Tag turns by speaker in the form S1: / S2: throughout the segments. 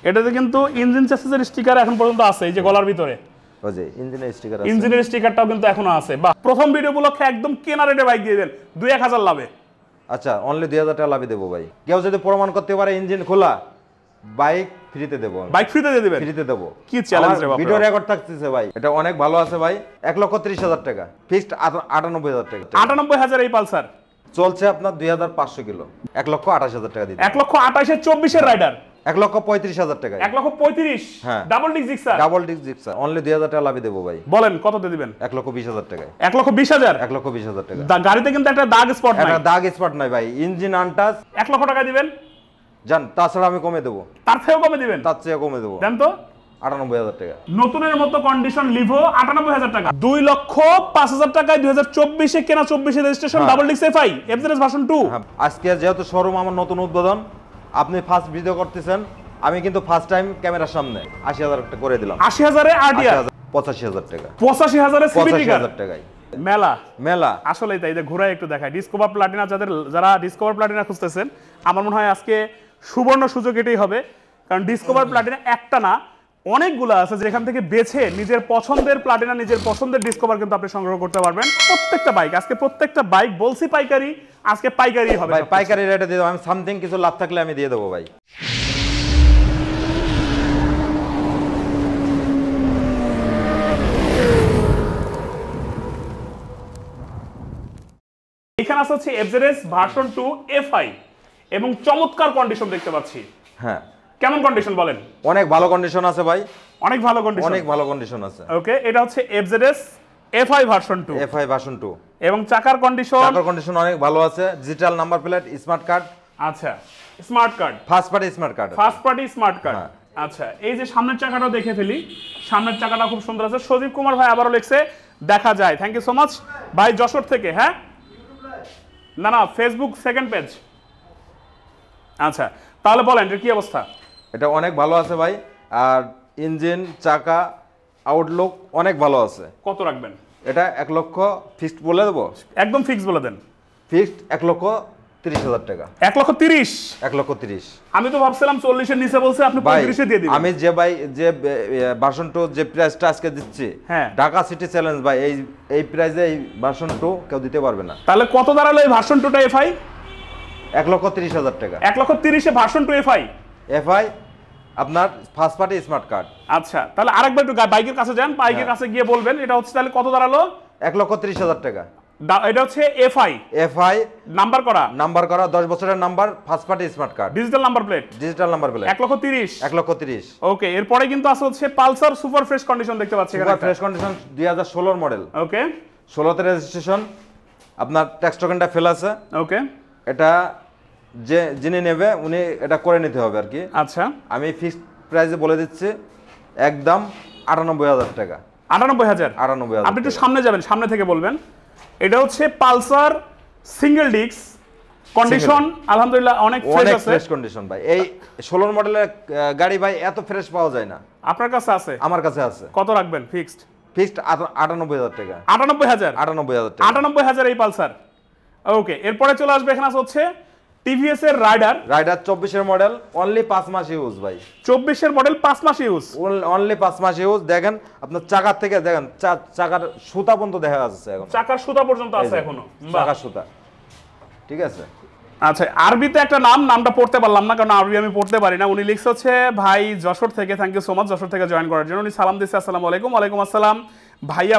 S1: এটাতে কিন্তু engine চেসিসের sticker এখন পর্যন্ত আছে এই যে গলার ভিতরে।
S2: ওই যে ইঞ্জিনের স্টিকার আছে,
S1: ইঞ্জিনের স্টিকারটাও কিন্তু এখনো আছে। বাহ, প্রথম ভিডিও উপলক্ষে একদম কেনা রেটে বাইক দিয়ে দেন 2-1000 লাভে।
S2: আচ্ছা, অনলি 2000 টাকা লাভে দেবো ভাই। কেউ যদি প্রমাণ করতে পারে ইঞ্জিন খোলা, বাইক ফ্রিতে দেবো।
S1: বাইক ফ্রিতে দিয়ে দিবেন?
S2: ফ্রিতে দেবো।
S1: কি চ্যালেঞ্জ রে বাপ,
S2: ভিডিও রেকর্ড থাকতেছে ভাই। এটা অনেক ভালো আছে ভাই। 1,30,000 টাকা ফিক্সড, 98,000 টাকা।
S1: 98,000 এই পালসার
S2: চলছে আপনার 2500 কিলো, 1,28,000 টাকা দিতে।
S1: 1,28,000 এর 24 এর রাইডার
S2: 1,35,000 টাকা।
S1: 1,35,000?
S2: হ্যাঁ,
S1: double disc Gixxer.
S2: Double disc Gixxer only 2000 টাকা লাভে দেবো ভাই।
S1: বলেন কততে দিবেন?
S2: 1,20,000 টাকায়।
S1: 1,20,000?
S2: 1,20,000 টাকা।
S1: গাড়িতে কিন্তু একটা দাগ স্পট নাই।
S2: একটা দাগ স্পট নাই ভাই, ইঞ্জিন আনটাচ।
S1: 1 লক্ষ টাকা দিবেন?
S2: জান, তাছাড়া আমি কমে দেবো।
S1: তার থেকেও কমে দিবেন?
S2: তার চেয়ে কমে দেবো।
S1: দেন তো।
S2: 98,000 টাকা।
S1: নতুনের মতো কন্ডিশন লিভো 98,000 টাকা। 2,05,000 টাকায় 2024 এ কেনা, 24 এ registration, double disc FI FZS version 2।
S2: আজকে যেহেতু শোরুম আমার নতুন উদ্বোধন, আপনি ফার্স্ট ভিডিও করতেছেন, আমি কিন্তু ফার্স্ট টাইম ক্যামেরার সামনে 80,000 টাকা করে দিলাম।
S1: 80,000 এ আরটিআর?
S2: 85,000 টাকা।
S1: 85,000 এ সিভিটি কার?
S2: 85,000 টাকায়।
S1: মেলা
S2: মেলা
S1: আসলেই তাই। ঘোরায় একটু দেখায় ডিসকভার প্লাটিনা। যারা ডিসকভার প্লাটিনা খুঁজতেছেন, আমার মনে হয় আজকে সুবর্ণ সুযোগ এটাই হবে। কারণ ডিসকভার প্লাটিনা একটা না, অনেকগুলো আছে যেখান থেকে বেছে নিজের পছন্দের প্লাটিনা, নিজের পছন্দের ডিসকভার কিন্তু আপনি সংগ্রহ করতে পারবেন। প্রত্যেকটা বাইক, আজকে প্রত্যেকটা বাইক বলছি পাইকারি, আজকে পাইকারি হবে
S2: ভাই। পাইকারি রেটে দিয়ে দেবো আমি। সামথিং কিছু লাভ থাকলে আমি দিয়ে দেবো ভাই।
S1: এখানে আছে হচ্ছে এফজেডএস ভার্সন 2 এফআই এবং চমৎকার কন্ডিশন দেখতে পাচ্ছি।
S2: হ্যাঁ,
S1: কেমন কন্ডিশন বলেন?
S2: অনেক ভালো কন্ডিশন আছে ভাই।
S1: অনেক ভালো কন্ডিশন?
S2: অনেক ভালো কন্ডিশন আছে।
S1: ওকে, এটা হচ্ছে FZS FI version 2।
S2: FI version 2
S1: এবং চাকার কন্ডিশন
S2: অনেক ভালো আছে। Digital number plate, smart card.
S1: আচ্ছা, smart card,
S2: first party smart card.
S1: First party smart card. আচ্ছা, এই যে সামনের চাকাটাও দেখে ফেলি। সামনের চাকাটা খুব সুন্দর আছে। সজীব কুমার ভাই আবারও লিখছে দেখা যায়। থ্যাংক ইউ সো মাচ ভাই, যশোর থেকে। হ্যাঁ, না ফেসবুক সেকেন্ড পেজ। আচ্ছা, তাহলে বলেন এর কি অবস্থা?
S2: এটা অনেক ভালো আছে ভাই। আর ইঞ্জিন, চাকা, আউটলুক অনেক ভালো আছে।
S1: কত রাখবেন?
S2: এটা 1 লক্ষ ফিক্সড বলে দেবো।
S1: একদম ফিক্স বলে দেন।
S2: ফিক্সড 1,30,000 টাকা।
S1: 1,30,000?
S2: 1,30,000।
S1: আমি তো ভাবছিলাম 40 এর নিচে বলছে, আপনি 35 এ দিয়ে দিবেন।
S2: আমি যে ভার্সন 2 যে প্রাইসটা আজকে দিচ্ছি,
S1: হ্যাঁ,
S2: ঢাকা সিটি চ্যালেঞ্জ ভাই, এই প্রাইসে এই ভার্সন 2 কেউ দিতে পারবে না।
S1: তাহলে কত দাঁড়ালো এই ভার্সন 2টা এফআই?
S2: 1,30,000 টাকা।
S1: 1,30,000 এ ভার্সন 2 এফআই।
S2: এফআই আপনার ফার্স্ট পার্টি স্মার্ট কার্ড।
S1: আচ্ছা, তাহলে আরেকবার একটু বাইকের কাছে যান, বাইকের কাছে গিয়ে বলবেন এটা হচ্ছে তাহলে কত দাঁড়ালো?
S2: 1,30,000 টাকা।
S1: এটা হচ্ছে এফআই নাম্বার করা 10 বছরের number, first party smart card, digital number plate.
S2: 1,30,000।
S1: ওকে, এরপরে কিন্তু আছে হচ্ছে পালসার সুপার ফ্রেশ কন্ডিশন দেখতে পাচ্ছি এখানে।
S2: Super fresh condition 2016 model.
S1: Okay,
S2: 16 তে রেজিস্ট্রেশন। আপনার ট্যাক্স টোকেনটা ফেল আছে।
S1: ওকে,
S2: এটা যিনি নেবে উনি এটা করে নিতে হবে আর কি।
S1: আচ্ছা,
S2: আমি ফিক্সড প্রাইসে বলে দিচ্ছি, একদম 98,000 টাকা।
S1: 98,000? আপনি একটু সামনে যাবেন, সামনে থেকে বলবেন। এটা হচ্ছে পালসার সিঙ্গেল ডিস্ক কন্ডিশন, আলহামদুলিল্লাহ অনেক ফ্রেশ আছে।
S2: ফ্রেশ কন্ডিশন ভাই। এই 16 মডেলের গাড়ি ভাই এত ফ্রেশ পাওয়া যায় না।
S1: আপনার কাছে আছে?
S2: আমার কাছে আছে।
S1: কত রাখবেন ফিক্সড?
S2: ফিক্সড 98,000 টাকা।
S1: 98,000?
S2: 98,000 টাকা।
S1: 98,000 এই পালসার। ওকে, এরপরে চলে আসবে এখানে হচ্ছে টিভিএস এর রাইডার
S2: 24 এর মডেল, অনলি 5 মাস ইউজ ভাই।
S1: 24 এর মডেল, 5 মাস ইউজ,
S2: অনলি 5 মাস ইউজ। দেখেন আপনার চাকার থেকে দেখেন, চাকার সুতা পর্যন্ত দেখা যাচ্ছে এখন।
S1: চাকার সুতা পর্যন্ত আছে এখনো,
S2: চাকার সুতা। ঠিক আছে।
S1: আচ্ছা, আরবিতে একটা নামটা পড়তে পারলাম না, কারণ আরবি আমি পড়তে পারি না। উনি লিখছে হচ্ছে ভাই যশোর থেকে, thank you so much Jashore থেকে জয়েন করার জন্য। উনি সালাম দিচ্ছে, আসসালামু আলাইকুম। ওয়ালাইকুম আসসালাম ভাইয়া।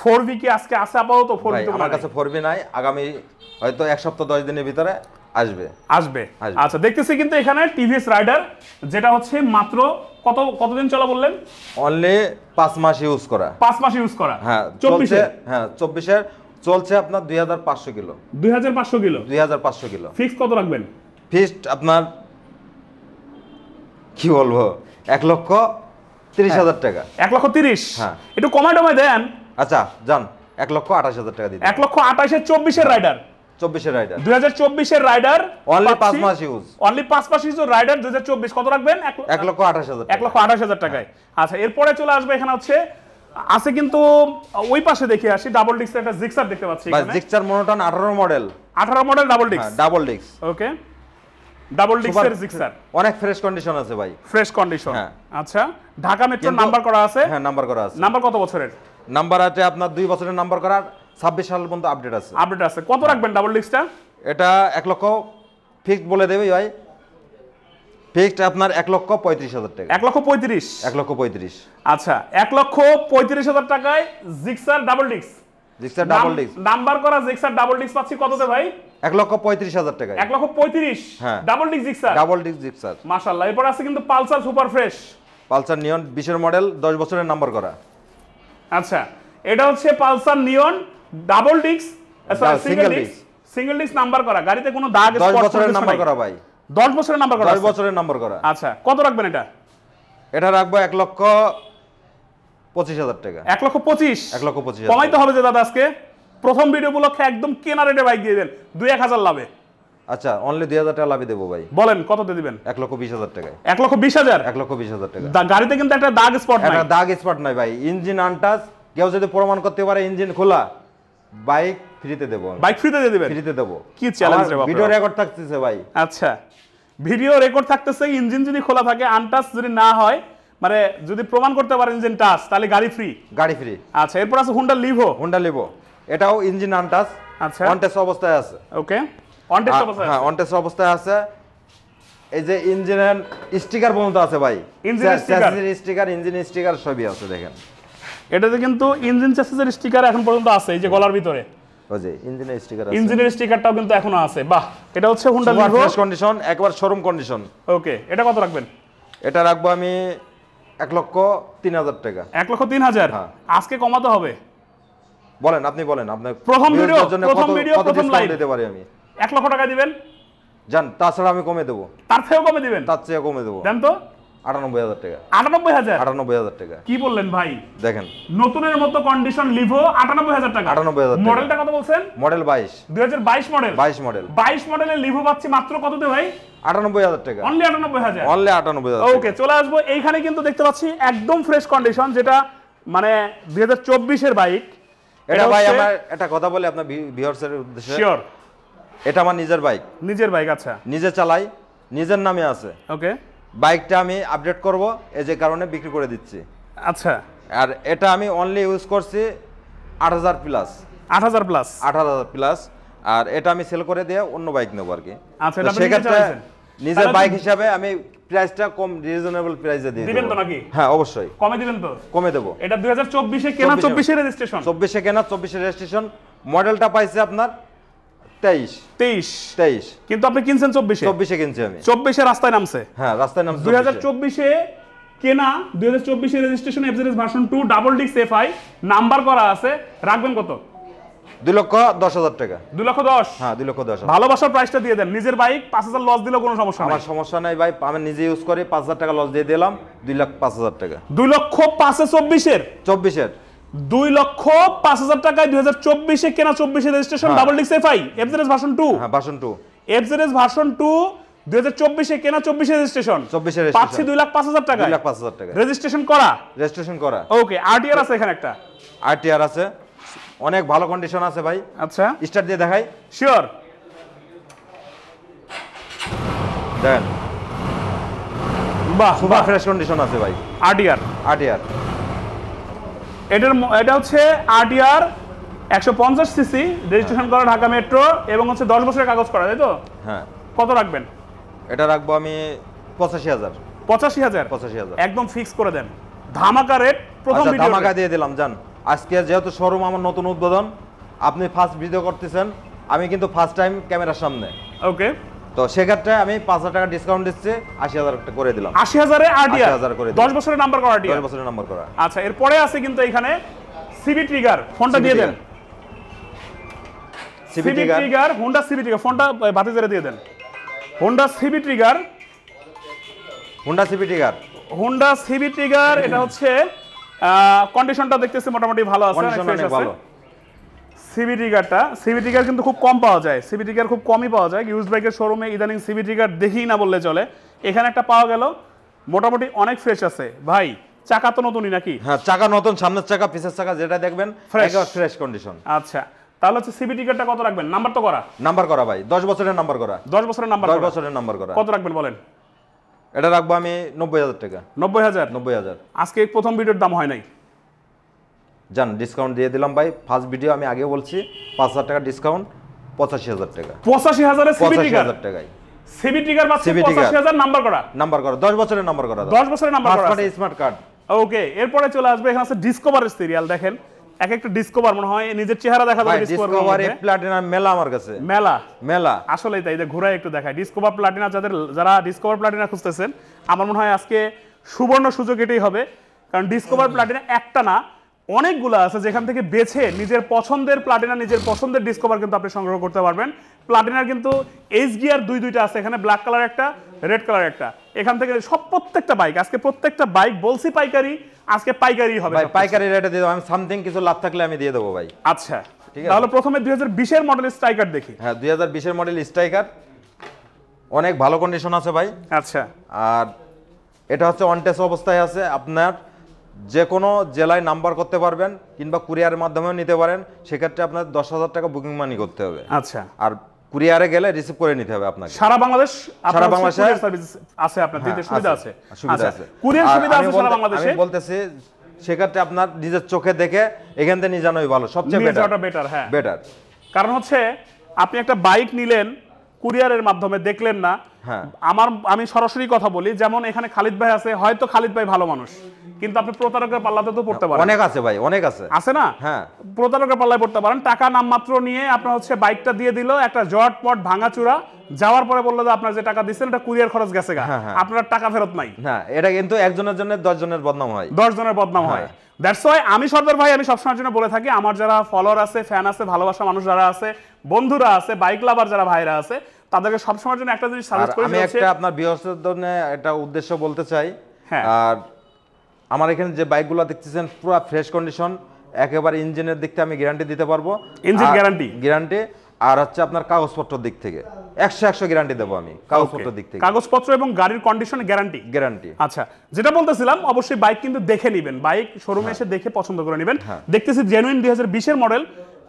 S1: 4V কি আজকে আছে আপাতত? 4V তো
S2: আমার কাছে 4V নাই, আগামী হয়তো 1 সপ্তাহ 10 দিনের ভিতরে আসবে।
S1: আচ্ছা, দেখতেছি কিন্তু এখানে টিভিএস রাইডার, যেটা হচ্ছে মাত্র কতদিন চলা বললেন?
S2: অনলি 5 মাস ইউজ করা।
S1: 5 মাস ইউজ করা।
S2: হ্যাঁ, 24 এর চলছে আপনার 2,500 কিলো।
S1: 2,500 কিলো?
S2: 2,500 কিলো।
S1: ফিক্স কত রাখবেন?
S2: ফিক্সড আপনার কি বলবো, 1,30,000 টাকা।
S1: 1,30,000?
S2: হ্যাঁ,
S1: একটু কমায় দেন।
S2: আচ্ছা যান, 1,28,000 টাকা দিন।
S1: 1,28,000 এর 24 এর রাইডার।
S2: 24 এর রাইডার,
S1: 2024 এর রাইডার,
S2: অনলি 5 মাস ইউজ।
S1: অনলি 5 মাস ইউজ রাইডার 2024। কত রাখবেন?
S2: 1,28,000।
S1: 1,28,000 টাকায়। আচ্ছা, এরপরে চলে আসবে এখানে হচ্ছে আছে কিন্তু ওই পাশে দেখে আসি, ডাবল ডিস্কের একটা জিক্সার দেখতে পাচ্ছি এখানে।
S2: Gixxer monotone 18 model.
S1: 18 model double disc.
S2: Double disc.
S1: Okay, double ডিস্কের জিক্সার,
S2: অনেক ফ্রেশ কন্ডিশন আছে ভাই।
S1: Fresh condition.
S2: হ্যাঁ।
S1: আচ্ছা, ঢাকা মেট্রোর নাম্বার করা আছে?
S2: হ্যাঁ, নাম্বার করা আছে।
S1: নাম্বার কত বছরের?
S2: নাম্বার আছে আপনার 2 বছরের নাম্বার করা, 26 সাল পর্যন্ত আপডেট আছে।
S1: আপডেট আছে। কত রাখবেন ডাবল ডিস্কটা?
S2: এটা 1 লক্ষ ফিক্সড বলে দেবে ভাই। ফিক্সড আপনার 1,35,000 টাকা।
S1: 1,35,000?
S2: 1,35,000।
S1: আচ্ছা, 1,35,000 টাকায় Gixxer double disc.
S2: Gixxer double disc
S1: number করা জিক্সার ডাবল ডিস্ক পাচ্ছি কততে ভাই?
S2: 1,35,000 টাকা।
S1: 1,35,000?
S2: হ্যাঁ।
S1: Double disc Gixxer.
S2: Double disc Gixxer.
S1: মাশাআল্লাহ। এরপর আছে কিন্তু পালসার সুপার ফ্রেশ।
S2: পালসার নিয়ন 20 এর মডেল, 10 বছরের নাম্বার করা।
S1: আচ্ছা, এটা হচ্ছে Pulsar neon double disc, sorry single disc. Single disc number করা, গাড়িতে কোনো দাগ
S2: 10 বছরের নাম্বার করা ভাই।
S1: 10 বছরের নাম্বার করা?
S2: 10 বছরের নাম্বার করা।
S1: আচ্ছা, কত রাখবেন এটা?
S2: এটা রাখবো 1,25,000 টাকা।
S1: 1,25,000?
S2: 1,25,000
S1: কমাইতে হবে যে দাদা, আজকে প্রথম ভিডিও উপলক্ষে একদম কেনা রেটে বাইক দিয়ে দেন, 2-1,000 লাভে।
S2: আচ্ছা, অনলি 2,000 টাকা লাভে দেবো ভাই।
S1: বলেন কততে দিবেন?
S2: 1,20,000 টাকায়।
S1: 1,20,000?
S2: 1,20,000 টাকা।
S1: গাড়িতে কিন্তু একটা দাগ স্পট নাই।
S2: একটা দাগ স্পট নাই ভাই, ইঞ্জিন আনটাচ। কেউ যদি প্রমাণ করতে পারে ইঞ্জিন খোলা, বাইক ফ্রিতে দেবো।
S1: বাইক ফ্রিতে দিয়ে দিবেন?
S2: ফ্রিতে দেবো।
S1: কি চ্যালেঞ্জ রে বাবা।
S2: ভিডিও রেকর্ড থাকতেছে ভাই।
S1: আচ্ছা, ভিডিও রেকর্ড থাকতেছে, ইঞ্জিন যদি খোলা থাকে, আনটাচ যদি না হয়, মানে যদি প্রমাণ করতে পারেন ইঞ্জিন টাচ, তাহলে গাড়ি ফ্রি।
S2: গাড়ি ফ্রি।
S1: আচ্ছা, এরপর আছে হুন্ডা লিভো।
S2: হুন্ডা লিভো, এটাও ইঞ্জিন আনটাচ।
S1: আচ্ছা,
S2: অন টেস্ট অবস্থায় আছে।
S1: ওকে, অন টেস্ট অবস্থায়?
S2: হ্যাঁ, অন টেস্ট অবস্থায় আছে। এই যে ইঞ্জিনের স্টিকার পর্যন্ত আছে ভাই।
S1: ইঞ্জিনের
S2: স্টিকার, ইঞ্জিন স্টিকার সবই আছে দেখেন।
S1: এটাতে কিন্তু ইঞ্জিন চ্যাসিসের স্টিকার এখন পর্যন্ত আছে, এই যে গলার ভিতরে।
S2: ওই যে ইঞ্জিনের স্টিকার আছে।
S1: ইঞ্জিনের স্টিকারটাও কিন্তু এখনো আছে। বাহ, এটা হচ্ছে Honda
S2: super
S1: Livo.
S2: Fresh condition, একবার শোরুম কন্ডিশন।
S1: ওকে, এটা কত রাখবেন?
S2: এটা রাখবো আমি 1,03,000 টাকা।
S1: 1,03,000?
S2: হ্যাঁ।
S1: আজকে কমাতে হবে।
S2: বলেন, আপনি বলেন, আপনার
S1: প্রথম ভিডিও,
S2: জন্য
S1: প্রথম
S2: কত
S1: ভিডিও,
S2: কত
S1: প্রথম
S2: ডিসকাউন্ট
S1: লাইভ।
S2: দিতে পারি আমি?
S1: 1 লক্ষ টাকা দিবেন?
S2: জান, তাছাড়া আমি কমে দেবো।
S1: তার থেকেও কমে দিবেন?
S2: তার চেয়ে কমে দেবো।
S1: দেন তো।
S2: 98,000 টাকা।
S1: 98,000?
S2: 98,000 টাকা।
S1: কি বললেন ভাই?
S2: দেখেন,
S1: নতুনের মতো কন্ডিশন লিভো 98,000 টাকা।
S2: 98,000 টাকা।
S1: মডেলটা কত বলছেন?
S2: মডেল 22।
S1: 2022 মডেল?
S2: 22 মডেল।
S1: 22 মডেলের লিভো পাচ্ছি মাত্র কততে ভাই?
S2: 98,000 টাকা।
S1: অনলি 98,000?
S2: অনলি 98,000।
S1: ওকে, চলে আসবো। এইখানে কিন্তু দেখতে পাচ্ছি একদম ফ্রেশ কন্ডিশন, যেটা মানে 2024 এর বাইক।
S2: এটা ভাই আমার একটা কথা বলি আপনার ভিউয়ার্সের উদ্দেশ্যে।
S1: শিওর।
S2: এটা আমার নিজের বাইক।
S1: নিজের বাইক? আচ্ছা,
S2: নিজে চালাই, নিজের নামে আছে।
S1: ওকে।
S2: বাইকটা আমি আপডেট করব, এই যে কারণে বিক্রি করে দিচ্ছি।
S1: আচ্ছা,
S2: আর এটা আমি অনলি ইউজ করছি 8,000 প্লাস।
S1: 8,000 প্লাস?
S2: 8,000 প্লাস। আর এটা আমি সেল করে দিয়ে অন্য বাইক নেবো আর কি।
S1: আচ্ছা, এটা আপনি
S2: সেক্ষেত্রে নিজের
S1: তাহলে
S2: বাইক হিসাবে আমি প্রাইসটা কম, রিজনেবল প্রাইসে দিয়ে
S1: দিবেন
S2: দেব।
S1: তো নাকি?
S2: হ্যাঁ, অবশ্যই
S1: কমে দিবেন তো?
S2: কমে দেবো।
S1: এটা 2024 এ কেনা, 24 এর রেজিস্ট্রেশন।
S2: 24 এ কেনা, 24 এর রেজিস্ট্রেশন। মডেলটা পাইছে আপনার 23।
S1: কিন্তু আপনি কিনছেন 24 এ?
S2: 24 এ কিনছি আমি।
S1: 24 এ রাস্তায় নামছে?
S2: হ্যাঁ, রাস্তায় নামছে।
S1: 2024 এ কেনা, 2024 এর registration, FZS version 2, double disc FI, number করা আছে। রাখবেন কত?
S2: 2,10,000 টাকা।
S1: 2,10,000?
S2: হ্যাঁ, 2,10,000।
S1: ভালোবাসার প্রাইসটা দিয়ে দেন। নিজের বাইক 5,000 লস দিলেও কোনো সমস্যা নেই।
S2: আমার সমস্যা নাই ভাই, আমি নিজে ইউজ করি। 5,000 টাকা লস দিয়ে দিলাম, 2,05,000 টাকা।
S1: 2,05,000 24 এর?
S2: 24 এর
S1: 2,05,000 টাকায় 2024 এ কেনা, 24 এর registration, double disc FI, FZS version 2।
S2: হ্যাঁ, ভার্সন 2।
S1: এফজেডএস ভার্সন 2 2024 এ কেনা, 24 এর রেজিস্ট্রেশন।
S2: 24 এর
S1: পাচ্ছি 2,05,000 টাকা।
S2: 2,05,000 টাকা।
S1: রেজিস্ট্রেশন করা?
S2: রেজিস্ট্রেশন করা।
S1: ওকে, আরটিআর আছে এখানে একটা?
S2: আরটিআর আছে, অনেক ভালো কন্ডিশন আছে ভাই।
S1: আচ্ছা,
S2: স্টার্ট দিয়ে দেখাই।
S1: শিওর।
S2: দেখেন,
S1: বাহ,
S2: সুপার ফ্রেশ কন্ডিশন আছে ভাই।
S1: আরটিআর?
S2: আরটিআর
S1: এটা হচ্ছে আরটিআর 150 সিসি, রেজিস্ট্রেশন করা ঢাকা মেট্রো, এবং হচ্ছে 10 বছরের কাগজ করা, তাই তো?
S2: হ্যাঁ।
S1: কত রাখবেন?
S2: এটা রাখবো আমি 85,000।
S1: 85,000?
S2: 85,000
S1: একদম ফিক্স করে দেন। ধামাকা রেট, প্রথম
S2: আচ্ছা,
S1: ভিডিও
S2: ধামাকা দিয়ে দিলাম। জান, আজকে যেহেতু শোরুম আমার নতুন উদ্বোধন, আপনি ফার্স্ট ভিডিও করতেছেন, আমি কিন্তু ফার্স্ট টাইম ক্যামেরার সামনে।
S1: ওকে,
S2: তো সেক্ষেত্রে আমি 5,000 টাকা ডিসকাউন্ট দিচ্ছি, 80,000 টাকা করে দিলাম।
S1: 80,000 এ আরটিআর?
S2: 80,000 করে
S1: 10 বছরের নাম্বার করা আরটিআর?
S2: 10 বছরের নাম্বার করা।
S1: আচ্ছা, এরপরে আছে কিন্তু এখানে সিবি ট্রিগার, ফোনটা দিয়ে দেন। CB trigger, Honda CB trigger, ফোনটা বাতি জেরে দিয়ে দেন। Honda CB trigger,
S2: Honda CB trigger,
S1: Honda CB trigger. এটা হচ্ছে কন্ডিশনটা দেখতেছি মোটামুটি ভালো আছে, অনেক ফ্রেশ আছে। সিবি ট্রিগারটা, সিবি ট্রিগার কিন্তু খুব কম পাওয়া যায়, সিবি ট্রিগার খুব কমই পাওয়া যায়। ইউজ বাইকের শোরুমে ইদানিং সিবি ট্রিগার দেখি না বললে চলে। এখানে একটা পাওয়া গেল, মোটামুটি অনেক ফ্রেশ আছে ভাই। চাকা তো নতুনই নাকি?
S2: হ্যাঁ, চাকা নতুন, সামনের চাকা, পিছের চাকা যেটা দেখবেন
S1: ফ্রেশ,
S2: একদম ফ্রেশ কন্ডিশন।
S1: আচ্ছা, তাহলে হচ্ছে সিবি টিকেটটা কত রাখবেন? নাম্বার তো করা,
S2: নাম্বার করা ভাই, 10 বছরের নাম্বার করা।
S1: 10 বছরের নাম্বার
S2: 10
S1: করা।
S2: বছরের নাম্বার করা।
S1: কত রাখবেন বলেন?
S2: এটা রাখবো আমি 90,000 টাকা।
S1: 90,000?
S2: 90,000।
S1: আজকে এই প্রথম ভিডিওর দাম হয় নাই,
S2: জান ডিসকাউন্ট দিয়ে দিলাম ভাই। ফার্স্ট ভিডিও আমি আগে বলছি 5,000 টাকা ডিসকাউন্ট, 85,000 টাকা।
S1: 85,000 এর সিবি টিকেট?
S2: 85,000 টাকায়
S1: সিবি টিকেট পাচ্ছেন
S2: CB টিকেট।
S1: 85,000 নাম্বার করা।
S2: নাম্বার করা, 10 বছরের নাম্বার করা।
S1: 10 বছরের নাম্বার করা আছে।
S2: Smart card.
S1: ওকে, এরপরে চলে আসবে এখানে আছে ডিসকভারের সিরিয়াল। দেখেন এক একটা ডিসকভার মনে হয় নিজের চেহারা দেখা
S2: ভাই
S1: যাবে ডিসকভার
S2: ডিসকভার প্লাটিনাম মেলা আমার কাছে।
S1: মেলা
S2: মেলা
S1: আসলেই তাই, যে ঘুরায় একটু দেখায় ডিসকভার প্লাটিনা। যারা ডিসকভার প্লাটিনা খুঁজতেছেন, আমার মনে হয় আজকে সুবর্ণ সুযোগ এটাই হবে। কারণ ডিসকভার প্লাটিনা একটা না, অনেকগুলো আছে যেখান থেকে বেছে নিজের পছন্দের প্লাটিনা, নিজের পছন্দের ডিসকভার কিন্তু আপনি সংগ্রহ করতে পারবেন। প্লাটিনার কিন্তু এইচ গিয়ার দুইটা আছে, এখানে ব্ল্যাক কালার একটা, রেড কালার একটা। এখান থেকে সব প্রত্যেকটা বাইক, আজকে প্রত্যেকটা বাইক বলছি পাইকারি, আজকে পাইকারি হবে
S2: ভাই।
S1: সবকিছু।
S2: পাইকারি রেটে দিয়ে দেবো আমি, সামথিং কিছু লাভ থাকলে আমি দিয়ে দেবো ভাই।
S1: আচ্ছা
S2: ঠিক আছে।
S1: তাহলে প্রথমে 2020 এর মডেল স্ট্রাইকার দেখি।
S2: হ্যাঁ 2020 এর মডেল স্ট্রাইকার, অনেক ভালো কন্ডিশন আছে ভাই।
S1: আচ্ছা,
S2: আর এটা হচ্ছে অন টেস্ট অবস্থায় আছে। আপনার যে কোনো জেলায় নাম্বার করতে পারবেন, কিংবা কুরিয়ারের মাধ্যমেও নিতে পারেন। সেক্ষেত্রে আপনার 10,000 টাকা বুকিং মানি করতে হবে।
S1: আচ্ছা।
S2: আর কুরিয়ারে গেলে রিসিভ করে নিতে হবে আপনাকে।
S1: সারা বাংলাদেশ
S2: সারা বাংলাদেশে
S1: কুরিয়ার সার্ভিস আছে, আপনার দিতে সুবিধা আছে।
S2: সুবিধা
S1: আচ্ছা,
S2: আছে,
S1: কুরিয়ার সুবিধা আছে সারা
S2: আমি
S1: বাংলাদেশে।
S2: বলতেছি সেক্ষেত্রে আপনার নিজের চোখে দেখে এখান থেকে নিয়ে জানাই ভালো, সবচেয়ে
S1: নিয়ে যাওয়াটা বেটার। হ্যাঁ
S2: বেটার।
S1: কারণ হচ্ছে আপনি একটা বাইক নিলেন কুরিয়ারের মাধ্যমে, দেখলেন না।
S2: হ্যাঁ।
S1: আমি সরাসরি কথা বলি, যেমন এখানে খালিদ ভাই আছে, হয়তো খালিদ ভাই ভালো মানুষ, কিন্তু আপনি প্রতারকের পাল্লাতে তো পড়তে পারেন।
S2: অনেক আছে ভাই, অনেক আছে।
S1: আছে না?
S2: হ্যাঁ।
S1: প্রতারকের পাল্লায় পড়তে পারেন। টাকা নামমাত্র নিয়ে আপনার হচ্ছে বাইকটা দিয়ে দিল, একটা জটপট ভাঙাচুরা, যাওয়ার পরে বললো যে আপনার যে টাকা দিচ্ছেন এটা কুরিয়ার খরচ গেছে গা, আপনার টাকা ফেরত নাই।
S2: হ্যাঁ, এটা কিন্তু একজনের জন্য 10 জনের বদনাম হয়,
S1: 10 জনের বদনাম হয়। দ্যাটস ওয়াই আমি সর্দার ভাই, আমি সবসময়ের জন্য বলে থাকি, আমার যারা ফলোয়ার আছে, ফ্যান আছে, ভালোবাসা মানুষ যারা আছে, বন্ধুরা আছে, বাইক লাভার যারা ভাইরা আছে, তাদেরকে সবসময়ের জন্য একটা জিনিস সাজেস্ট করি।
S2: আমি একটা আপনার ভিউয়ার্সদের জন্য একটা উদ্দেশ্য বলতে চাই।
S1: হ্যাঁ।
S2: আর আমার এখানে যে বাইকগুলো দেখতেছেন পুরো ফ্রেশ কন্ডিশন, একেবারে ইঞ্জিনের দিক থেকে আমি গ্যারান্টি দিতে পারবো।
S1: Engine guarantee.
S2: আর হচ্ছে আপনার কাগজপত্রের দিক থেকে 100 গ্যারান্টি দেবো আমি, কাগজপত্রের দিক থেকে।
S1: কাগজপত্র এবং গাড়ির কন্ডিশন গ্যারান্টি। আচ্ছা, যেটা বলতেছিলাম, অবশ্যই বাইক কিন্তু দেখে নেবেন, বাইক শোরুমে এসে দেখে পছন্দ করে নেবেন। দেখতেছি জেনুইন 2020 এর model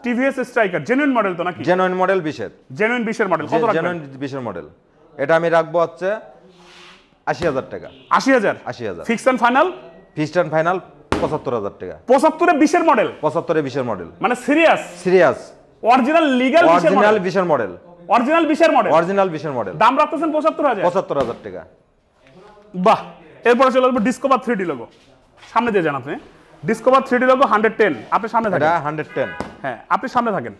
S1: TVS striker, genuine model তো নাকি?
S2: জেনুইন মডেল 20 এর।
S1: জেনুইন 20 এর মডেল কত রাখবেন?
S2: জেনুইন 20 এর মডেল এটা আমি রাখবো হচ্ছে 80,000 টাকা।
S1: 80,000 fix and final?
S2: Fixed and final 75,000 টাকা।
S1: 75 এ 20 এর মডেল?
S2: 75 এ 20 এর মডেল,
S1: মানে সিরিয়াস
S2: অরিজিনাল লিগ্যাল 20 এর মডেল।
S1: অরিজিনাল 20 এর মডেল?
S2: অরিজিনাল 20 এর মডেল।
S1: দাম রাখতেছেন 75,000?
S2: 75,000 টাকা।
S1: বাহ। এরপরে চলে আসবে ডিসকভার 3D লোগো, সামনে দিয়ে যান আপনি। ডিসকভার 3D লোগো 110, আপনি সামনে থাকেন।
S2: এটা 110।
S1: হ্যাঁ, আপনি সামনে থাকেন।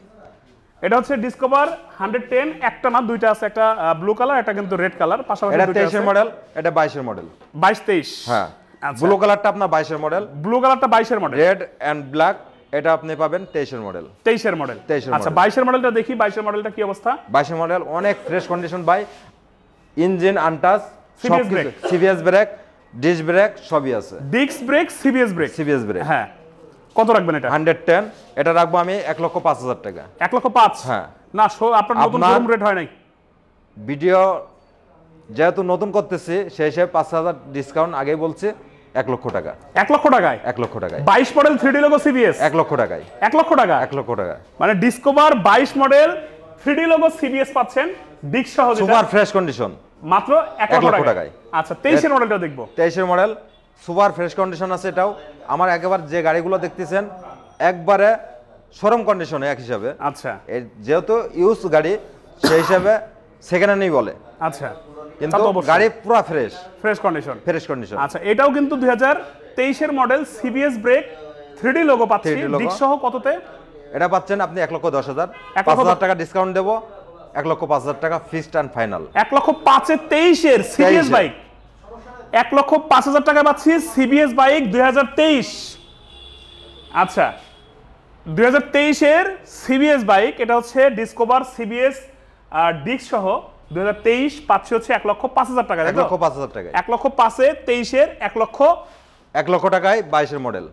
S1: এটা হচ্ছে ডিসকভার 110, একটা না দুইটা আছে, একটা ব্লু কালার, একটা কিন্তু রেড কালার, পাশাপাশি
S2: এটা
S1: দুইটা
S2: 23 এর
S1: আছে।
S2: মডেল, এটা 22 এর মডেল।
S1: 22-23?
S2: হ্যাঁ।
S1: আচ্ছা।
S2: ব্লু কালারটা আপনার 22 এর মডেল,
S1: ব্লু কালারটা 22 এর মডেল,
S2: রেড এন্ড ব্ল্যাক এটা আপনি পাবেন 23 এর মডেল।
S1: 23 এর মডেল।
S2: 23 এর
S1: আচ্ছা,
S2: মডেল।
S1: 22 এর মডেলটা দেখি। 22 এর মডেলটা কি অবস্থা?
S2: 22 এর মডেল অনেক ফ্রেশ কন্ডিশন ভাই, engine untouch,
S1: CBS brake,
S2: CBS brake, disc brake সবই আছে।
S1: Disc brake, CBS brake.
S2: CBS brake.
S1: হ্যাঁ। কত রাখবেন এটা?
S2: 110, এটা রাখবো আমি 1,05,000 টাকা।
S1: 1,05,000?
S2: হ্যাঁ।
S1: না, আপনার নতুন শোরুম রেট হয় নাই।
S2: ভিডিও যেহেতু নতুন করতেছি সেই হিসেবে 5,000 ডিসকাউন্ট আগেই বলছি, 1 লক্ষ টাকা।
S1: 1 লক্ষ টাকায়?
S2: 1 লক্ষ টাকায়
S1: 22 মডেল 3D লোগো সিবিএস
S2: 1 লক্ষ টাকায়।
S1: 1 লক্ষ টাকা?
S2: 1 লক্ষ টাকা।
S1: মানে discover 22 model 3D logo CBS পাচ্ছেন, ডিস্ক সহ,
S2: সুপার ফ্রেশ কন্ডিশন,
S1: মাত্র 1 লক্ষ টাকায়। আচ্ছা, 23 এর মডেলটা দেখবো।
S2: 23 এর মডেল সুপার ফ্রেশ কন্ডিশন আছে এটাও। আমার একেবারে যে গাড়িগুলো দেখতেছেন একবারে শোরুম কন্ডিশনে এক হিসাবে।
S1: আচ্ছা।
S2: যেহেতু ইউজ গাড়ি সেই হিসাবে সেকেন্ড হ্যান্ডই বলে।
S1: আচ্ছা,
S2: কিন্তু গাড়ি পুরো
S1: ফ্রেশ কন্ডিশন।
S2: আচ্ছা,
S1: এটাও কিন্তু 2023 এর model, CBS brake, 3D logo পাচ্ছি, ডিস্ক সহ। কততে?
S2: এটা পাচ্ছেন আপনি 1,10,000। 5,000 টাকা ডিসকাউন্ট দেবো, 1,05,000 টাকা ফিক্সড এন্ড ফাইনাল।
S1: 1,05,000 এ 23 এর সিবিএস বাইক, 1,05,000 টাকা পাচ্ছি সিবিএস বাইক 2023। আচ্ছা, 2023 এর সিবিএস বাইক, এটা হচ্ছে ডিসকভার সিবিএস ডিস্ক সহ 2023, পাচ্ছি হচ্ছে 1,05,000 টাকা।
S2: 1,05,000 টাকায়
S1: 1,05,000 এ 23 এর
S2: 1 লক্ষ টাকায় 22 এর মডেল।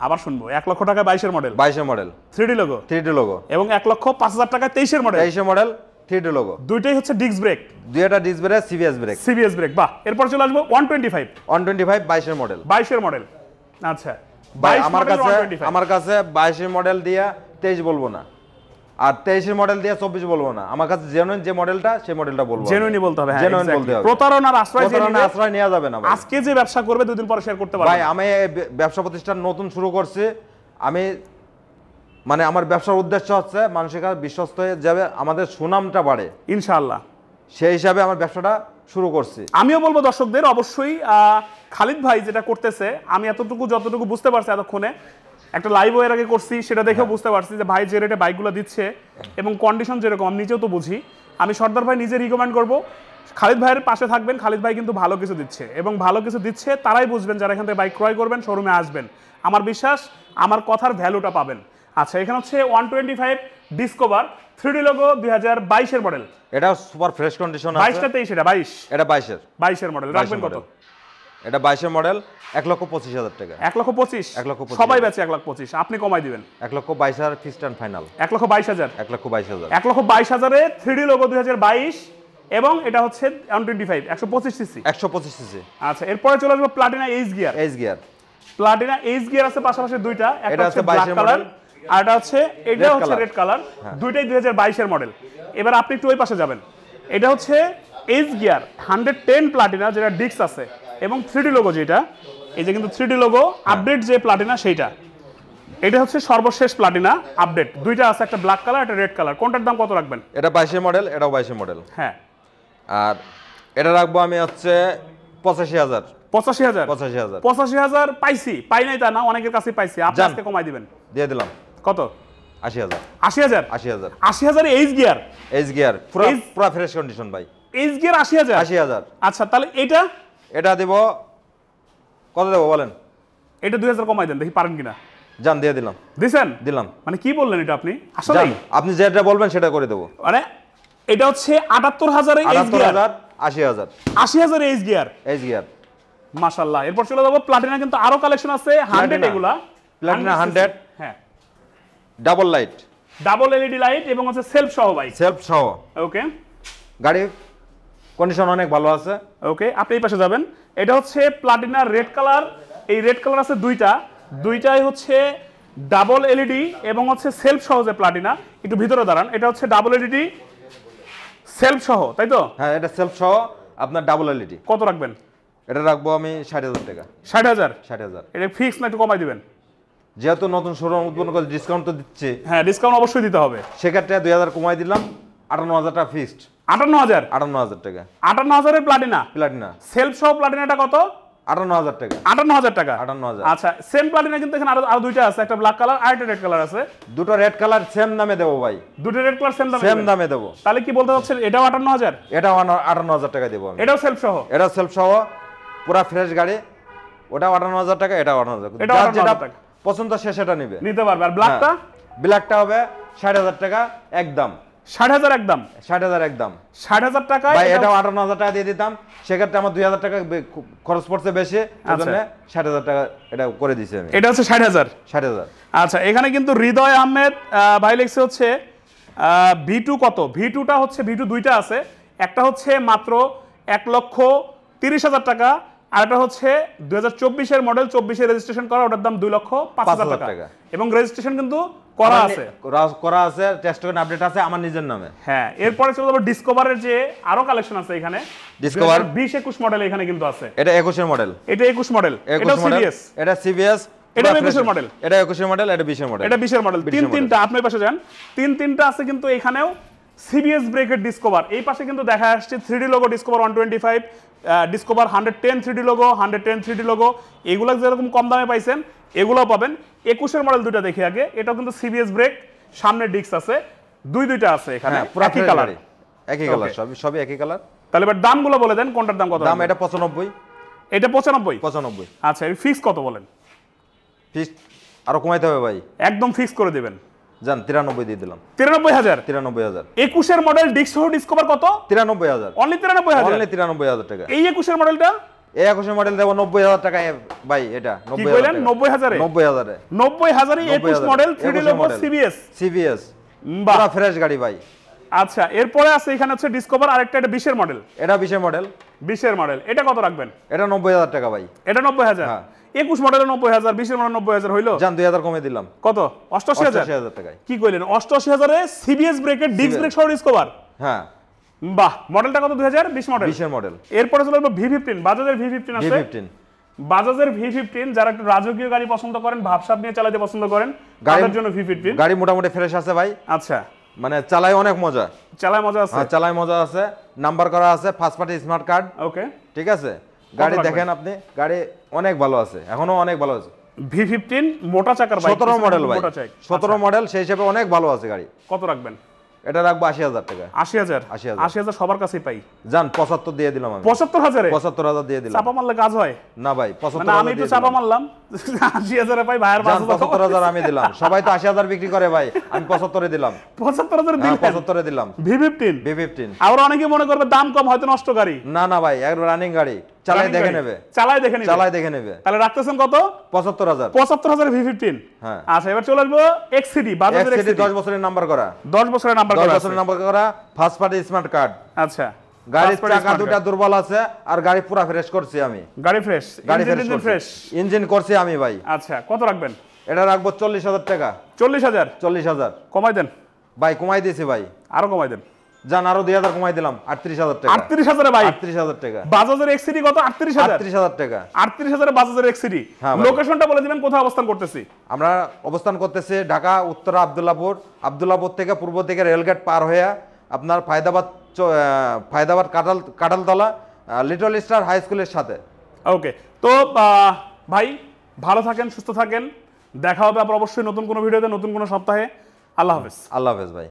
S1: আবার শুনবো, 1 লক্ষ টাকা 22 এর মডেল।
S2: 22 এর model
S1: 3D logo.
S2: 3D logo.
S1: এবং 1,05,000 টাকা 23 এর মডেল।
S2: 23 এর মডেল 3D লোগো।
S1: দুইটাই হচ্ছে ডিস্ক ব্রেক।
S2: দুইটা ডিস্ক ব্রেক, সিবিএস ব্রেক।
S1: বাহ। এরপর চলে আসবো 125।
S2: 125 22 এর মডেল।
S1: 22 এর মডেল। আচ্ছা,
S2: ভাই আমার কাছে 22 এর মডেল দিয়া 23 বলবো না। আর 23 মডেল দিয়ে 24 বলবো না, আমার কাছে জেনুইন যে মডেলটা সেই মডেলটা বলবো।
S1: জেনুইনই বলতে হবে, হ্যাঁ
S2: জেনুইন
S1: exactly।
S2: বলতে হবে।
S1: প্রতারণার আশ্রয় যে
S2: প্রতারণার
S1: নিবে,
S2: আশ্রয় নেওয়া যাবে না ভাই।
S1: আজকে যে ব্যবসা করবে 2 দিন পরে শেয়ার করতে পারবে।
S2: ভাই আমি এই ব্যবসা প্রতিষ্ঠান নতুন শুরু করছি, আমি মানে আমার ব্যবসার উদ্দেশ্য হচ্ছে মানুষের কাছে বিশ্বস্ত হয়ে যাবে, আমাদের সুনামটা বাড়ে
S1: ইনশাআল্লাহ,
S2: সেই হিসাবে আমার ব্যবসাটা শুরু করছি।
S1: আমিও বলবো দর্শকদের অবশ্যই খালিদ ভাই যেটা করতেছে, আমি যতটুকু বুঝতে পারছি এতক্ষণে, একটা লাইভ এর আগে করছি, সেটা দেখেও বুঝতে পারছি যে ভাই যে রেটে বাইকগুলো দিচ্ছে এবং কন্ডিশন যেরকম আমি নিজেও তো বুঝি, আমি সর্দার ভাই নিজে রিকমেন্ড করব খালিদ ভাইয়ের পাশে থাকবেন। খালিদ ভাই কিন্তু ভালো কিছু দিচ্ছে, এবং ভালো কিছু দিচ্ছে তারাই বুঝবেন যারা এখান থেকে বাইক ক্রয় করবেন, শোরুমে আসবেন। আমার বিশ্বাস আমার কথার ভ্যালুটা পাবেন। আচ্ছা, এখানে হচ্ছে 125 ডিসকভার 3D লোগো 2022 এর মডেল।
S2: এটা সুপার ফ্রেশ কন্ডিশন আছে।
S1: 22 টা 23 এটা 22,
S2: এটা 22
S1: এর মডেল। রাখবেন কত?
S2: এটা 22 এর মডেল 1,25,000 টাকা।
S1: 1,25,000
S2: 1,25,000
S1: সবাই বেচে 1,25,000, আপনি কমাই দিবেন
S2: 1,22,000 ফিক্সড এন্ড ফাইনাল।
S1: 1,22,000
S2: 1,22,000
S1: 1,22,000 এ 3D লোগো 2022, এবং এটা হচ্ছে 125 125 সিসি।
S2: 125 সিসি।
S1: আচ্ছা, এরপরে চলে আসবো Platina H gear. Platina H gear আছে পাশাপাশি দুইটা, একটা হচ্ছে ব্ল্যাক কালার আর এটা হচ্ছে রেড কালার। দুইটাই 2022 এর মডেল। এবার আপনি একটু ওই পাশে যাবেন, এটা হচ্ছে এইচ গিয়ার 110 প্লাটিনা, যেটা ডিক্স আছে এবং 3D লোগো, যেটা এই যে কিন্তু 3D লোগো আপডেট যে প্লাটিনা সেইটা, এটা হচ্ছে সর্বশেষ প্লাটিনা আপডেট। দুইটা আছে, একটা ব্ল্যাক কালার একটা রেড কালার। কোনটার দাম কত রাখবেন?
S2: এটা 22 এর মডেল, এটাও 22 এর মডেল।
S1: হ্যাঁ,
S2: আর এটা রাখবো আমি হচ্ছে 85,000।
S1: 85,000 85,000 পাইছি, পাই নাই তা না, অনেকের কাছে পাইছি। আপনি আজকে কমাই দিবেন,
S2: দিয়ে দিলাম।
S1: কত?
S2: 80,000
S1: 80,000 এইচ গিয়ার
S2: পুরো ফ্রেশ কন্ডিশন ভাই।
S1: H gear 80,000। আচ্ছা, তাহলে
S2: এটা দেব কত দেব বলেন?
S1: এটা 2,000 কমাই দেন, দেখি পারেন কিনা।
S2: জান দিয়ে দিলাম।
S1: দিলাম মানে কি বললেন এটা আপনি? আসলে
S2: আপনি যেটা বলবেন সেটা করে দেব।
S1: মানে এটা হচ্ছে 78,000 এইচ গিয়ার, 80,000 এইচ গিয়ার। মাশাআল্লাহ। এরপর চলে যাব প্লাটিনা, কিন্তু আরো কালেকশন আছে 100 এগুলা।
S2: প্লাটিনা 100,
S1: হ্যাঁ,
S2: ডাবল
S1: এলইডি লাইট এবং হচ্ছে সেলফ সহ বাইক। ওকে,
S2: গাড়ি কন্ডিশন অনেক ভালো আছে।
S1: ওকে, আপনি এই পাশে যাবেন। এটা হচ্ছে প্লাটিনা রেড কালার। এই রেড কালার আছে দুইটাই হচ্ছে ডাবল এলইডি এবং হচ্ছে সেলফ সহ যে প্লাটিনা। একটু ভিতরে দাঁড়ান, এটা হচ্ছে ডাবল এলইডি সেলফ সহ, তাই তো?
S2: হ্যাঁ, এটা সেলফ সহ আপনার ডাবল এলইডি।
S1: কত রাখবেন?
S2: এটা রাখবো আমি 60,000 টাকা।
S1: 60,000। এটা ফিক্স না একটু কমাই দিবেন?
S2: যেহেতু নতুন শোরুম উদ্বোধন করে ডিসকাউন্ট তো দিচ্ছে।
S1: হ্যাঁ, ডিসকাউন্ট অবশ্যই দিতে হবে।
S2: সেক্ষেত্রে 2,000 কমাই দিলাম, 58,000 টাকা ফিক্সড।
S1: 58,000
S2: টাকা।
S1: 58,000 এর প্লাটিনা সেলফ সহ প্লাটিনাটা কত?
S2: 58,000 টাকা।
S1: 58,000 টাকা।
S2: 58,000।
S1: আচ্ছা, সেম প্লাটিনা কিন্তু এখানে আরো দুইটা আছে, একটা ব্ল্যাক কালার আর একটা রেড কালার আছে।
S2: দুটো রেড কালার সেম দামে দেবো ভাই।
S1: দুটো রেড কালার সেম
S2: দামে দেবো।
S1: তাহলে কি বলতে চাচ্ছেন? এটাও 58,000,
S2: এটাও 58,000 টাকা দেবো আমি।
S1: এটাও সেলফ সহ
S2: পুরা ফ্রেশ গাড়ি। ওটাও 58,000 টাকা, এটাও 58,000।
S1: এটাও 58,000 টাকা।
S2: পছন্দ সে সেটা নিতে
S1: পারবে। আর ব্ল্যাকটা
S2: হবে 60,000 টাকা একদম।
S1: 60,000 একদম। 60,000 টাকা।
S2: ভাই এটাও 58,000 টাকা দিয়ে দিতাম, সেক্ষেত্রে আমার 2,000 টাকা খরচ পড়ছে বেশি, সেজন্য 60,000 টাকা এটা করে দিয়েছি আমি।
S1: এটা হচ্ছে 60,000। আচ্ছা, এখানে কিন্তু হৃদয় আহমেদ ভাই লিখছে হচ্ছে V2 কত? V2টা হচ্ছে V2 দুইটা আছে, একটা হচ্ছে মাত্র 1,30,000 টাকা, আর এটা হচ্ছে 2024 এর মডেল, 24 এ রেজিস্ট্রেশন করা, ওটার দাম 2,05,000 টাকা। এবং রেজিস্ট্রেশন কিন্তু করা আছে,
S2: টেস্ট করে আপডেট আছে আমার নিজের নামে।
S1: হ্যাঁ, এরপরে চলে যাবো ডিসকভারের যে আরো কালেকশন আছে এখানে।
S2: ডিসকভার
S1: 20-21 মডেল এখানে কিন্তু আছে।
S2: এটা 21 এর মডেল।
S1: এটা 21 মডেল। এটা সিবিএস।
S2: এটা সিবিএস।
S1: এটা 21 এর মডেল।
S2: এটা 21 এর মডেল, এটা 20 এর মডেল।
S1: এটা 20 এর মডেল। তিনটা আপনার পাশে যান, তিনটা আছে কিন্তু এখানেও সিবিএস ব্রেকের ডিসকভার। এই পাশে কিন্তু দেখা আসছে 3D logo discover 125, discover 110 3D logo, 110 3D logo. এগুলো যেরকম কম দামে পাইছেন এগুলোও পাবেন। 21 এর মডেল দুইটা দেখি আগে। এটাও কিন্তু সিবিএস ব্রেক, সামনে ডিস্ক আছে, দুইটা আছে এখানে, একই কালার।
S2: সবই একই কালার।
S1: তাহলে এবার দামগুলো বলে দেন, কোনটার দাম কত?
S2: দাম এটা 95।
S1: এটা 95। আচ্ছা, এর ফিক্স কত বলেন?
S2: ফিক্স আরো কমাইতে হবে ভাই,
S1: একদম ফিক্স করে দিবেন।
S2: জান 93 দিয়ে দিলাম।
S1: 93,000। 21 এর মডেল ডিস্ক সহ ডিসকভার কত?
S2: 93,000।
S1: অনলি
S2: 93,000 টাকা।
S1: এই 21 এর মডেলটা,
S2: এই 21 এর মডেল দেব 90,000 টাকা ভাই। এটা
S1: 90,000 90,000 90,000 21 মডেল 3D লোগো সিবিএস।
S2: পুরো ফ্রেশ গাড়ি ভাই।
S1: আচ্ছা, এরপরে আছে এখানে হচ্ছে ডিসকভার, আরেকটা এটা 20 এর মডেল।
S2: এটা 20 এর মডেল।
S1: 20 এর মডেল, এটা কত রাখবেন?
S2: এটা 90,000 টাকা ভাই।
S1: এটা 90,000। 21 মডেলের 90,000, 20 এর মডেল 90,000 হইলো।
S2: জান 2000 কমে দিলাম।
S1: কত? 88,000
S2: 88,000 টাকায়।
S1: কি কইলেন? 88,000 এ সিবিএস ব্রেকের ডিস্ক ব্রেক সহ ডিসকভার।
S2: হ্যাঁ
S1: বাহ, মডেলটা কত? 2020 মডেল।
S2: 20 এর মডেল।
S1: এরপরে চলে আসবো V15, বাজাজের V15 আছে।
S2: V15
S1: বাজাজের V15 যারা একটু রাজকীয় গাড়ি পছন্দ করেন, ভাবসাব নিয়ে চালাতে পছন্দ করেন, তাদের জন্য V15।
S2: গাড়ি মোটামুটি ফ্রেশ আছে ভাই,
S1: আচ্ছা,
S2: মানে চালায় অনেক মজা।
S1: চালায় মজা আছে।
S2: হ্যাঁ চালায় মজা আছে, নাম্বার করা আছে, ফার্স্ট পার্টি স্মার্ট কার্ড।
S1: ওকে,
S2: ঠিক আছে, গাড়ি দেখেন আপনি, গাড়ি অনেক ভালো আছে, এখনো অনেক ভালো আছে।
S1: V15 মোটা চাকার বাইক,
S2: 17 মডেল ভাই,
S1: মোটা চাকা।
S2: 17 মডেল, সেই হিসেবে অনেক ভালো আছে গাড়ি।
S1: কত রাখবেন?
S2: এটা রাখবো 80,000 টাকা।
S1: 80,000?
S2: 80,000
S1: 80,000 সবার কাছেই পাই।
S2: জান 75 দিয়ে দিলাম আমি।
S1: 75,000 এ
S2: 75,000 দিয়ে দিলাম।
S1: চাপা মারলে কাজ হয়
S2: না ভাই,
S1: মানে
S2: 75,000
S1: আমি একটু
S2: দিয়ে
S1: চাপা
S2: দিলাম।
S1: মারলাম 80,000 এ পাই, ভাইয়ের
S2: জান
S1: 5,000
S2: 75,000 আমি দিলাম, সবাই তো 80,000 বিক্রি করে ভাই, আমি 75 এ দিলাম।
S1: 75,000
S2: হ্যাঁ,
S1: দিলেন
S2: 75 এ দিলাম।
S1: V15।
S2: V15
S1: আবার অনেকে মনে করবে দাম কম, হয়তো নষ্ট গাড়ি।
S2: না না ভাই, একদম রানিং গাড়ি, চালাই
S1: Running
S2: দেখে
S1: গাড়ি।
S2: নেবে,
S1: চালায় দেখে নেবে।
S2: চালাই দেখে নেবে।
S1: তাহলে রাখতেছেন কত?
S2: 75,000।
S1: 75,000 V15।
S2: হ্যাঁ।
S1: আচ্ছা, এবার চলে আসবো XCD, বাজাজের
S2: XCD
S1: XCD
S2: 10 বছরের নাম্বার করা,
S1: 10 বছরের নাম্বার
S2: 10
S1: করা আছে।
S2: বছরের নাম্বার করা, ফার্স্ট পার্টি স্মার্ট কার্ড।
S1: আচ্ছা,
S2: গাড়ির
S1: First party
S2: চাকা
S1: smart
S2: দুটা
S1: card।
S2: দুর্বল আছে, আর গাড়ি পুরো ফ্রেশ করছি আমি।
S1: গাড়ি ফ্রেশ,
S2: গাড়ি
S1: ইঞ্জিন ফ্রেশ।
S2: ইঞ্জিন করছি আমি ভাই।
S1: আচ্ছা, কত রাখবেন?
S2: এটা রাখবো 40,000 টাকা।
S1: 40,000?
S2: 40,000
S1: কমাই দেন,
S2: ভাই, কমাই দিয়েছি ভাই।
S1: আরো কমাই দেন।
S2: জান আরো 2,000 কমাই দিলাম, 38,000 টাকা।
S1: 38,000 এ ভাই
S2: 38,000 টাকা।
S1: বাজাজের XCD কত? 38,000?
S2: 38,000 টাকা।
S1: 38,000 এ বাজাজের XCD।
S2: হ্যাঁ ভাই।
S1: লোকেশনটা বলে দিবেন, কোথায় অবস্থান করতেছি?
S2: আমরা অবস্থান করতেছি ঢাকা উত্তরা আব্দুল্লাহপুর, আব্দুল্লাহপুর থেকে পূর্ব দিকে রেলগেট পার হয়ে আপনার Faydabad Kataltala little star high স্কুলের সাথে।
S1: ওকে, তো ভাই ভালো থাকেন, সুস্থ থাকেন, দেখা হবে আবার অবশ্যই নতুন কোনো ভিডিওতে, নতুন কোনো সপ্তাহে। আল্লাহ হাফেজ।
S2: আল্লাহ হাফেজ ভাই।